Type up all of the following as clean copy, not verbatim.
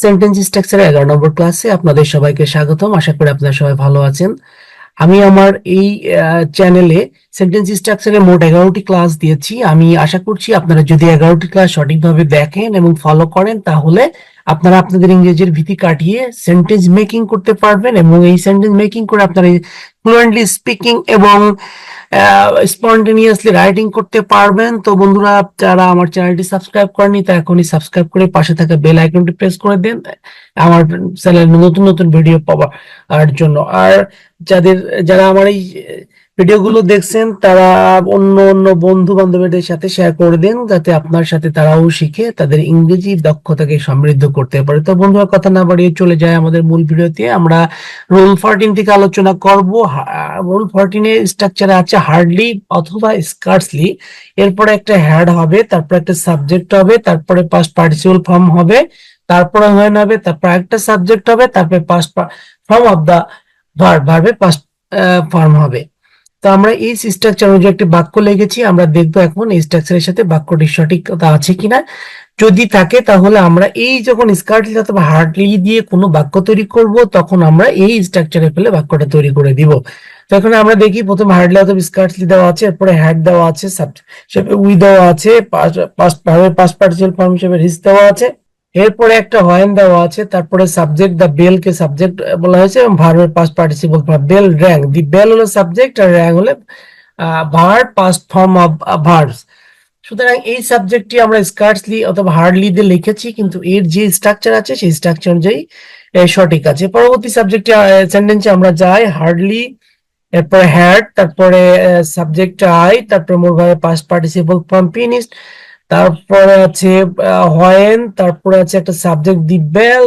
Sentence স্ট্রাকচারের 11 নম্বর ক্লাসে আপনাদের সবাইকে স্বাগতম। আশা করি আপনারা সবাই ভালো আছেন। আমি আমার এই চ্যানেলে সেন্টেন্স স্ট্রাকচারের মোট 11টি ক্লাস দিয়েছি। আমি আশা করছি আপনারা যদি 11টি ক্লাস সঠিকভাবে দেখেন এবং ফলো করেন তাহলে আপনারা আপনাদের ইংরেজির ভীতি কাটিয়ে সেন্টেন্স মেকিং করতে পারবেন এবং এই সেন্টেন্স মেকিং করে আপনারা ফ্লুয়েন্টলি স্পিকিং এবং স্পন্টেনিয়াসলি রাইটিং করতে পারবেন। তো বন্ধুরা, যারা আমার চ্যানেলটি সাবস্ক্রাইব করেনি তা এখনই সাবস্ক্রাইব করে পাশে থাকা বেল আইকনটি প্রেস করে দেন আমার চ্যানেলে নতুন নতুন ভিডিও পাওয়ার জন্য। আর যারা আমার এই ভিডিওগুলো দেখছেন তারা অন্য অন্য বন্ধু বান্ধবীদের সাথে শেয়ার করে দেন, যাতে আপনার সাথে তারাও শিখে তাদের ইংরেজি দক্ষতাকে সমৃদ্ধ করতে পারে। তো বন্ধুরা, কথা না বাড়িয়ে চলে যায় আমাদের মূল ভিডিওতে। আমরা রুল 14 থেকে আলোচনা করব। রুল 14 এর স্ট্রাকচারে আছে হার্ডলি অথবা স্কার্সলি, এরপরে একটা হ্যাড হবে, তারপর একটা সাবজেক্ট হবে, তারপরে পাস্ট পার্টিসিপল ফর্ম হবে, তারপরে হ্যান হবে, তারপর একটা সাবজেক্ট হবে, তারপরে পাস্ট ফর্ম অফ দা ভার্বের পাস্ট ফর্ম হবে। তো আমরা এই স্ট্রাকচার অনুযায়ী একটি বাক্য লিখেছি। আমরা দেখবো এখন এই স্ট্রাকচারের সাথে বাক্যটির সঠিকতা আছে কিনা। যদি থাকে তাহলে আমরা এই যখন স্কার্টলি অথবা হার্ডলি দিয়ে কোনো বাক্য তৈরি করব তখন আমরা এই স্ট্রাকচারে ফেলে বাক্যটা তৈরি করে দিব। তো এখন আমরা দেখি, প্রথম হার্ডলি অথবা স্কার্টলি দেওয়া আছে, এরপরে হ্যাড দেওয়া আছে, উই দেওয়া আছে, পাস্ট পার্টিসিপল ফর্ম হিসেবে হিজ দেওয়া আছে, এরপরে একটা হোয়েন দেওয়া আছে, তারপরে সাবজেক্ট দা বেল কে সাবজেক্ট বলা হয়েছে এবং ভার্বের past participle form bell rang, the bell হলো সাবজেক্ট আর র‍্যাং হলো verb past form of verbs. সুতরাং এই সাবজেক্টটি আমরা স্কার্সলি অথবা হার্ডলি দিয়ে লিখেছি, কিন্তু এর যে স্ট্রাকচার আছে সেই স্ট্রাকচার অনুযায়ী সঠিক আছে। পরবর্তী সাবজেক্টে সেন্টেন্সে আমরা যাই, হার্ডলি, এরপরে হ্যাড, তারপরে সাবজেক্ট আই, তারপরে মোর ভার্বের পাস্ট পার্টিসিপল ফর্ম ফিনিশড, তারপরে আছে হোয়েন, তারপরে আছে একটা সাবজেক্ট দি বেল,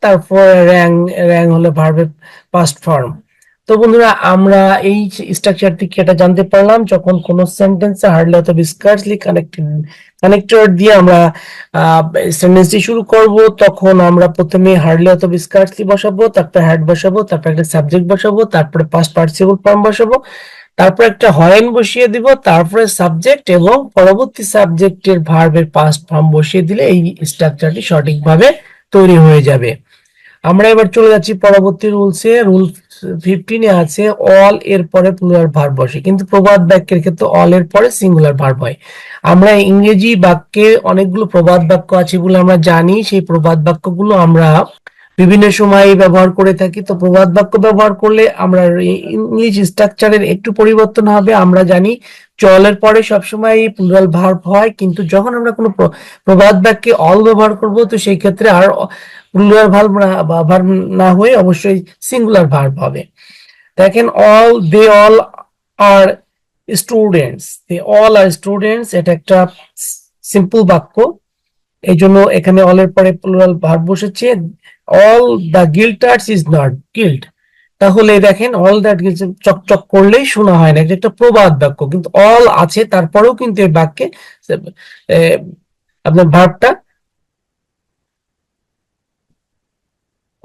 তারপরে র‍্যাং হলো ভার্বের পাস্ট ফর্ম। তো বন্ধুরা, আমরা এই স্ট্রাকচার থেকে এটা জানতে পারলাম, যখন কোন সেন্টেন্সে হার্ডলি অথবা স্কার্সলি কানেক্টর দিয়ে আমরা সেন্টেন্সটি শুরু করব, তখন আমরা প্রথমে হার্ডলি অথবা স্কার্সলি বসাবো, তারপর হ্যাড বসাবো, তারপর একটা সাবজেক্ট বসাবো, তারপরে পাস্ট পার্টিসিপল ফর্ম বসাবো, তারপর একটা হোয়েন বসিয়ে দিব, তারপরে সাবজেক্ট এবং পরবর্তী সাবজেক্টের ভার্বের পাস্ট ফর্ম বসিয়ে দিলে এই স্ট্রাকচারটি সঠিকভাবে তৈরি হয়ে যাবে। আমরা এবার চলে যাচ্ছি পরবর্তী রুলসে। রুল 15 এ আছে অল এর পরে প্লুরাল ভার্ব বসে, কিন্তু প্রবাদ বাক্যের ক্ষেত্রে অল এর পরে সিঙ্গুলার ভার্ব হয়। আমরা ইংরেজি বাক্যে অনেকগুলো প্রবাদ বাক্য আছে বলে আমরা জানি, সেই প্রবাদ বাক্যগুলো আমরা বিভিন্ন সময় ব্যবহার করে থাকি। তো প্রবাদ বাক্য ব্যবহার করলে আমরা ইংলিশ স্ট্রাকচারের একটু পরিবর্তন হবে। আমরা জানি চলের পরে সবসময় প্লুরাল ভার্ব হয়, কিন্তু যখন আমরা কোনো প্রবাদ বাক্যে অল ব্যবহার করব তো সেই ক্ষেত্রে আর প্লুরাল ভার্ব না হয়ে অবশ্যই সিঙ্গুলার ভার্ব হবে। দেখেন, দে অল আর স্টুডেন্টস, এটা একটা সিম্পল বাক্য, এই জন্য এখানে অল এর পরে প্লুরাল ভার্ব বসেছে। All the glitters is not gilt, তাহলে দেখেন অল দ্যাট গিল্ট চকচক করলেই শোনা হয় না, এটা একটা প্রবাদ বাক্য, কিন্তু অল আছে তারপরেও কিন্তু এই বাক্যে আপনার ভার্বটা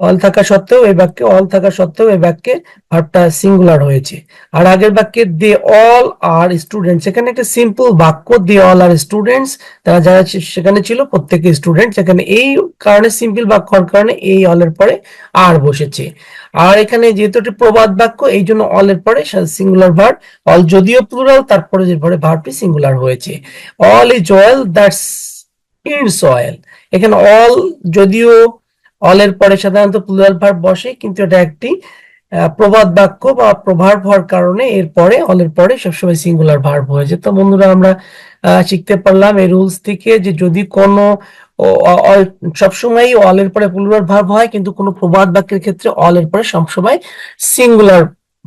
অল থাকা সত্ত্বেও এই বাক্যে ভার্বটা সিঙ্গুলার হয়েছে। আর আগের বাক্যে দে অল আর স্টুডেন্টস, এখানে একটা সিম্পল বাক্য, দে অল আর স্টুডেন্টস, তারা যারা সেখানে ছিল প্রত্যেকে স্টুডেন্ট, সেখানে এই কারণে সিম্পল বাক্য হওয়ার কারণে এই অল এর পরে আর বসেছে। আর এখানে যেহেতু একটা প্রবাদ বাক্য এই জন্য অল এর পরে সিঙ্গুলার ভার্ব, অল যদিও প্লুরাল তারপরে যে পরে ভার্বটি সিঙ্গুলার হয়েছে। All is oil that's it's oil, এখানে অল যদিও অল এর পরে সাধারণত প্লুরাল ভার্ব বসে, কিন্তু এটা একটি প্রবাদ বাক্য বা প্রভাব হওয়ার কারণে এর পরে অল এর পরে সবসময় সিঙ্গুলার ভার্ব হয়েছে। তো বন্ধুরা, আমরা শিখতে পারলাম এই রুলস থেকে যে যদি কোনো সবসময় অল এর পরে প্লুরাল ভার্ব হয়, কিন্তু কোনো প্রবাদ বাক্যের ক্ষেত্রে অল এর পরে সবসময় সিঙ্গুলার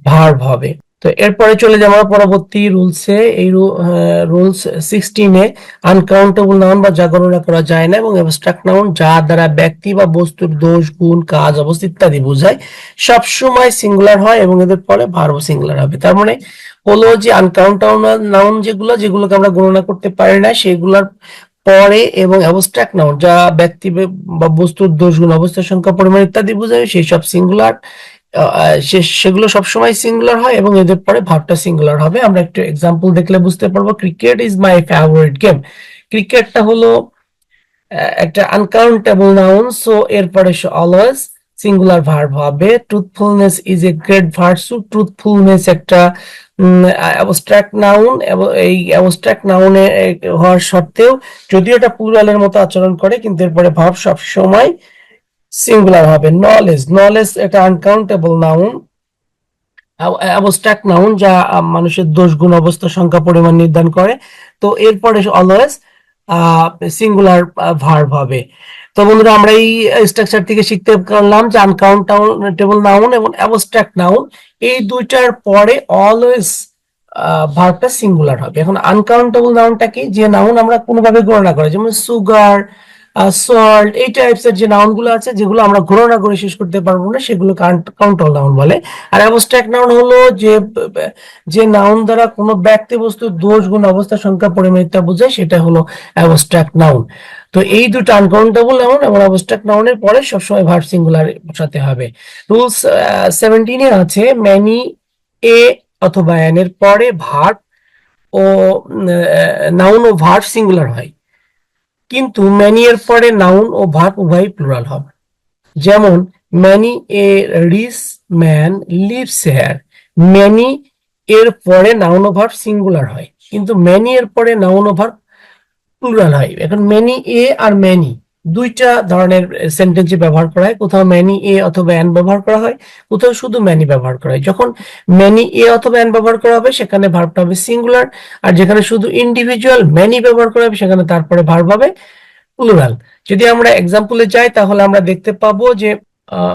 ভার্ব হবে। তো এরপরে চলে যাবো পরবর্তী রুলসে। এই রুলস 16 এ আনকাউন্টেবল নাউন বা যা গণনা করা যায় না এবং অ্যাবস্ট্রাক্ট নাউন যা দ্বারা ব্যক্তি বা বস্তুর দোষ, গুণ, কাজ, অবস্থা ইত্যাদি বোঝায় সবসময় সিঙ্গুলার হয় এবং এদের পরে ভার্ব সিঙ্গুলার হবে। তার মানে হলো যে আনকাউন্টেবল নাউন যেগুলোকে আমরা গণনা করতে পারি না সেগুলোর পরে, এবং অ্যাবস্ট্রাক্ট নাউন যা ব্যক্তি বা বস্তুর দোষ, গুণ, অবস্থা, সংখ্যা, পরিমাণ ইত্যাদি বোঝায় সেই সব সিঙ্গুলার, সেগুলো সবসময় সিঙ্গুলার হয় এবং এদের পরে ভার্বটা সিঙ্গুলার হবে। আমরা একটু এক্সাম্পল দেখলে বুঝতে পারবো। Cricket is my favourite game, ক্রিকেটটা হলো একটা আনকাউন্টেবল নাউন, সো এরপরে অলওয়েজ সিঙ্গুলার ভার্ব হবে। Truthfulness is a great versa, truthfulness একটা অ্যাবস্ট্রাক্ট নাউন, এবং এই অ্যাবস্ট্রাক্ট নাউনে হওয়ার সত্ত্বেও যদিও এটা প্লুরালের মতো আচরণ করে, কিন্তু এরপরে ভার্ব সব সময় সিঙ্গুলার হবে। নলেজ, নলেজ এটা আনকাউন্টেবল নাউন, অ্যাবস্ট্রাক্ট নাউন যা মানুষের দোষ গুণ অবস্থা সংখ্যা পরিমাণ নির্ধারণ করে। তো এরপরে অলওয়েজ সিঙ্গুলার ভার্ব হবে। তো বন্ধুরা আমরা এই স্ট্রাকচার থেকে শিখতে পারলাম যে আনকাউন্টেবল নাউন এবং অ্যাবস্ট্রাক্ট নাউন এই দুইটার পরে অলওয়েজ ভার্বটা সিঙ্গুলার হবে। এখন আনকাউন্টেবল নাউনটা কি? যে নাউন আমরা কোনোভাবে গণনা করে, যেমন সুগার, সল্ট, এই টাইপসের যে নাউন গুলো আছে যেগুলো আমরা গণনা করে শেষ করতে পারবো না, সেগুলো কাউন্টেবল নাউন বলে। আর অ্যাবস্ট্রাক্ট নাউন হলো যে নাউন দ্বারা কোনো ব্যক্তি বস্তুর দোষ গুণ অবস্থা সংখ্যা পরিমাণ ইত্যাদি বোঝায়, সেটা হলো অ্যাবস্ট্রাক্ট নাউন। তো এই দুটো আনকাউন্টেবল নাউন এবং অ্যাবস্ট্রাক্ট নাউনের পরে সবসময় ভার্ব সিঙ্গুলার বসাতে হবে। রুলস 17 এ আছে ম্যানি এ অথবা এন এর পরে ভার্ব ও নাউন ও ভার্ব সিঙ্গুলার হয়, কিন্তু ম্যানি এর পরে নাউন ও ভার্ব উভয় প্লুরাল হবে। যেমন many a rich man lives here, many এর পরে নাউন ও ভার্ব সিঙ্গুলার হয়, কিন্তু ম্যানি এর পরে নাউন ও ভার্ব প্লুরাল হয়। এখন ম্যানি এ আর ম্যানি দুইটা ধরনের সেন্টেন্সে ব্যবহার করা হয়। কোথাও ম্যানি এ অথবা এন ব্যবহার করা হয়, কোথাও শুধু ম্যানি ব্যবহার করা হয়। যখন ম্যানি এ অথবা এন ব্যবহার করা হবে সেখানে ভার্বটা হবে সিঙ্গুলার, আর যেখানে শুধু ইন্ডিভিজুয়াল ম্যানি ব্যবহার করা হবে সেখানে তারপরে ভার্ব হবে প্লুরাল। যদি আমরা এক্সাম্পলে যাই তাহলে আমরা দেখতে পাবো যে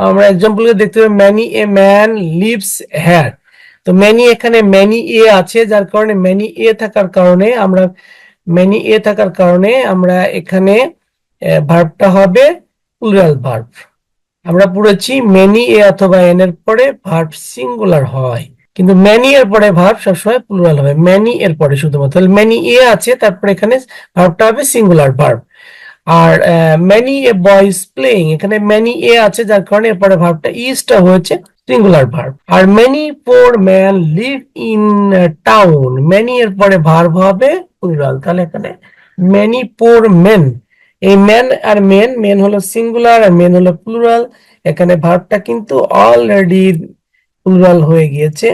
আমরা এক্সাম্পলে দেখতে পাবো many a man lives here. তো ম্যানি, এখানে ম্যানি এ আছে, যার কারণে ম্যানি এ থাকার কারণে আমরা এখানে ভার্বটা হবে প্লুরাল ভার্ব। আমরা পড়েছি ম্যানি এ অথবা এন এর পরে ভার্ব সিঙ্গুলার হয়, কিন্তু ম্যানি এর পরে ভার্ব সবসময় প্লুরাল হবে। ম্যানি এর পরে শুধুমাত্র ম্যানি এ আছে, তারপরে এখানে ভার্বটা হবে সিঙ্গুলার ভার্ব। আর ম্যানি এ বয়েজ প্লেইং, এখানে ম্যানি এ আছে যার কারণে এরপরে ভার্বটা ইজটা হয়েছে সিঙ্গুলার ভার্ব। আর many poor man live in town, many এর পরে ভার্ব হবে প্লুরাল। তাহলে এখানে ম্যানি পোর মেন, এই ম্যান আর মেন, মেন হলো সিঙ্গুলার আর মেন হলো প্লুরাল, এখানে ভার্বটা কিন্তু অলরেডি প্লুরাল হয়ে গিয়েছে।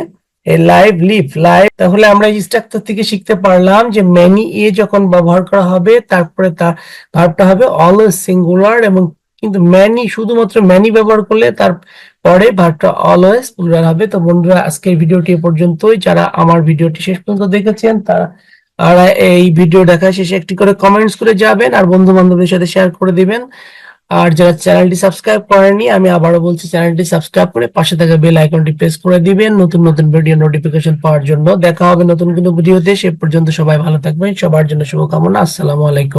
Live live live. তাহলে আমরা এই স্ট্রাকচার থেকে শিখতে পারলাম যে ম্যানি এ যখন ব্যবহার করা হবে তারপরে তার ভার্বটা হবে অলওয়েজ সিঙ্গুলার, এবং কিন্তু ম্যানি, শুধুমাত্র ম্যানি ব্যবহার করলে তার পরে ভার্বটা অলওয়েজ প্লুরাল হবে। তো বন্ধুরা আজকের ভিডিওটি এ পর্যন্তই। যারা আমার ভিডিওটি শেষ পর্যন্ত দেখেছেন তারা এই ভিডিও দেখা শেষে একটি করে কমেন্টস করে যাবেন আর বন্ধু বান্ধবদের সাথে শেয়ার করে দিবেন। আর যারা চ্যানেলটি সাবস্ক্রাইব করেননি, আমি আবারও বলছি চ্যানেলটি সাবস্ক্রাইব করে পাশে থাকা বেল আইকনটি প্রেস করে দিবেন নতুন নতুন ভিডিও নোটিফিকেশন পাওয়ার জন্য। দেখা হবে নতুন কোনো ভিডিওতে, সে পর্যন্ত সবাই ভালো থাকবেন, সবার জন্য শুভকামনা। আসসালামু আলাইকুম।